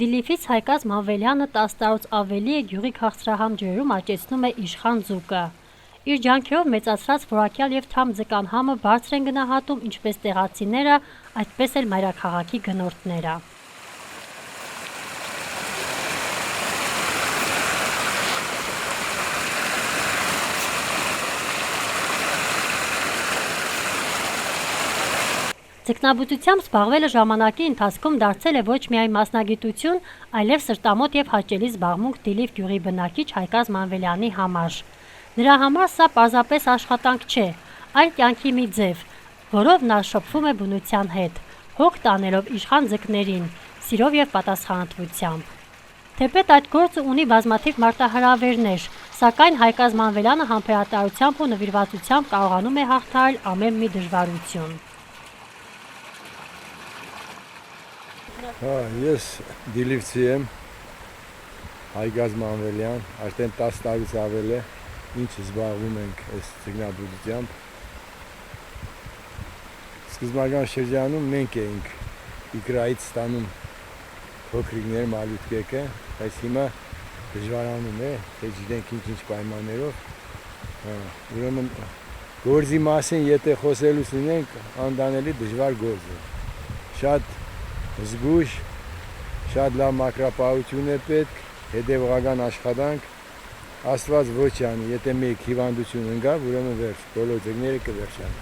Դիլիֆից Հայկազ Մանվելյանը 10 տարուց ավելի է գյուղի քաղցրահամ ջրերում աճեցնում է իշխան ձուկը։ Իր ջանքերով մեծացրած որակյալ եւ թամ ձկան համը բարձր են գնահատում ինչպես տեղացիները, այդպես էլ մայրաքաղաքի գնորդները։ Ձկնաբուծությամբ զբաղվելը ժամանակի ընթացքում դարձել է ոչ միայն մասնագիտություն, այլև սրտամոտ եւ հաճելի զբաղմունք Դիլիֆ գյուղի բնակիչ Հայկազ Մանվելյանի համար։ Նրա համար սա պարզապես աշխատանք չէ, այլ կյանքի մի ձև, որով նա շփվում է բնության հետ, հոգ տանելով իշխան ձկներին, սիրով եւ պատասխանատվությամբ։ Թեպետ այդ գործը ունի բազմաթիվ մարտահրավերներ, սակայն Հայկազ Մանվելյանը համբերատարությամբ ու նվիրվածությամբ կարողանում է հաղթահարել ամեն մի դժվարություն։ Ես դիլիվցի եմ, Հայկազ Մանվելյան, արդեն 10 տարուց ավել է, ինչ զբաղվում ենք այս ձկնաբուծությամբ։ Սկզբնական շրջանում մենք էինք իգրայից ստանում փոքրիկներ մալուտկեկը, բայց հիմա դժվարանում է, թե գիտենք ինչ պայմաններով։ Ուրեմն գործի մասին եթե խոսելուց լինենք, անդանելի դժվար գործ է։ Շատ զգույշ, շատ լավ մակրապահություն է պետք, հետևողական աշխատանք, Աստված ոչ անի, եթե մեկ հիվանդություն ընկա, ուրեմն վերջ, բոլոր ձկները կվերջան։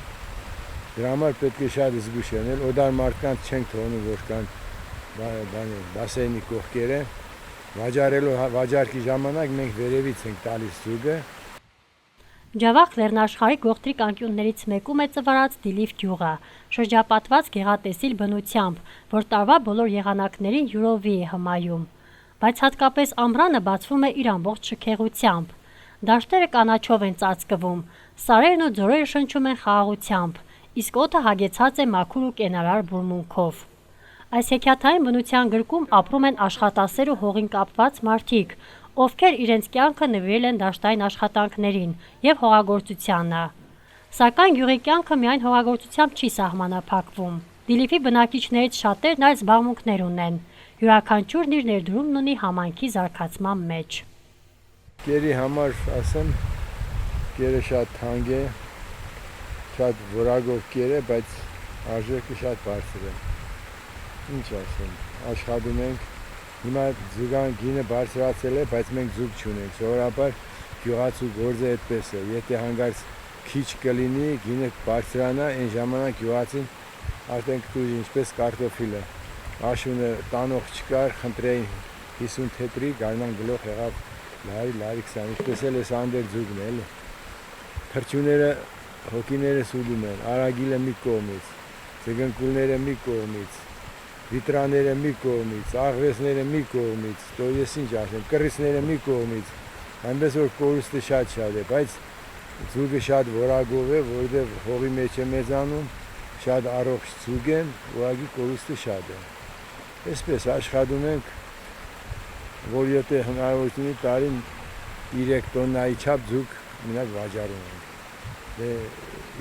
Դրա համար պետք է շատ զգույշ լինել, օդար մարդկանց չենք թողնում, որ կան բասեյնի կողքերը, վաճառքի ժամանակ մենք վերևից ենք տալիս ձուկը։ Ջավախ լեռնաշխարհի գողտրիկ անկյուններից մեկում է ծվարած Դիլիֆ գյուղը, շրջապատված գեղատեսիլ բնությամբ, որ տարվա բոլոր եղանակներին յուրովի է հմայում, բայց հատկապես ամռանը բացվում է իր ամբողջ շքեղությամբ։ Դաշտերը կանաչով են ծածկվում, սարերն ու ձորերը շնչում են խաղաղությամբ, իսկ օդը հագեցած է մաքուր ու կենարար բուրմունքով։ Այս հեքիաթային բնության գրկում ապրում են աշխատասեր ու հողին կապված մարդիկ, ովքեր իրենց կյանքը նվիրել են դաշտային աշխատանքներին եւ հողագործությանը։ Սակայն գյուղի կյանքը միայն հողագործությամբ չի սահմանափակվում։ Դիլիֆի բնակիչներից շատերն այլ զբաղմունքներ ունեն։ Յուրաքանչյուրն իր ներդրումն ունի համայնքի զարգացման մեջ։ Կերի համար ասեմ, կերը շատ թանկ է, շատ որակով կեր է, բայց արժեքը շատ բարձր է։ Ինչ ասեմ, աշխատում ենք, հիմա ձուկան գինը բարձրացել է, բայց մենք ձուկ չունենք, սովորաբար գյուղացու գործը այդպես է, եթե հանգարց քիչ կլինի, գինը բարձրանա, այն ժամանակ գյուղացին արդեն կտուր ինչպես կարտոֆիլը, աշունը տանող չկար, խնդրեին 50 թետրի, գարնան գլող եղավ լարի 20, ինչպես էլ էս անդեր ձուկն է, էլի։ Թրջուները, հոգիները սուդում են, արագիլը մի կողմից, ձգնկուլները մի կողմից, վիտրաները մի կողմից, աղվեսները մի կողմից, то ես ինչ ասեմ, կռիցները մի կողմից, այնպես որ կորուստը շատ է, բայց ձուկը շատ որակով է, որովհետև հողի մեջ է մեծանում, շատ առողջ ձուկ են, ուղղակի կորուստը շատ է։ Այսպես աշխատում ենք, որ եթե հնարավորություն տարին 3 տոննայի չափ ձուկ մենակ վաճառում ենք։ Դե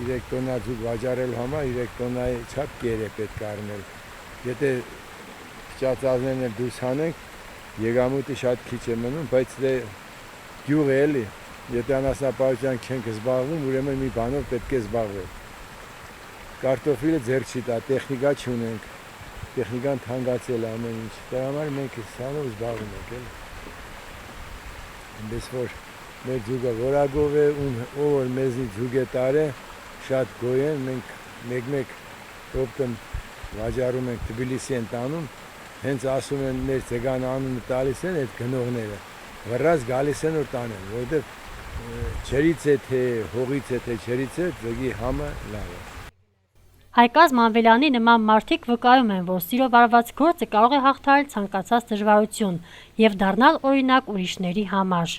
3 տոննա ձուկ վաճառելու համար 3 տոննայի չափ կեր է պետք առնել։ Եթե ճածածներն էլ դուրս հանենք, եկամուտը շատ քիչ է մնում, բայց դե գյուղ է էլի, եթե անասնապահությամբ չենք զբաղվում, ուրեմն մի բանով պետք է զբաղվել։ Կարտոֆիլը ձեռք չի տա, տեխնիկա չունենք, տեխնիկան թանկացել է ամեն ինչ, դրա համար մենք սրանով զբաղվում ենք էլի։ Այնպես որ մեր ձուկը որակով է, ով որ մեզնի ձուկ է տարել, շատ գոյ են, մենք մեկ-մեկ օպտն վաճառում ենք, Թբիլիսի են տանում, հենց ասում են մեր ձգան անունը տալիս են այդ գնողները, վռած գալիս են որ տանեն, որովհետև ջրից է թե հողից է թե ջրից է, ձգի համը լավ է։ Հայկազ Մանվելյանի նման մարդիկ վկայում են, որ սիրով արված գործը կարող է հաղթահարել ցանկացած դժվարություն եւ դառնալ օրինակ ուրիշների համար։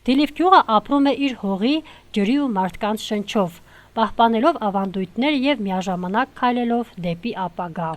Դիլիֆ գյուղը ապրում է իր հողի, ջրի ու մարդկանց շնչով, պահպանելով ավանդույթները եւ միաժամանակ քայլելով դեպի ապագա։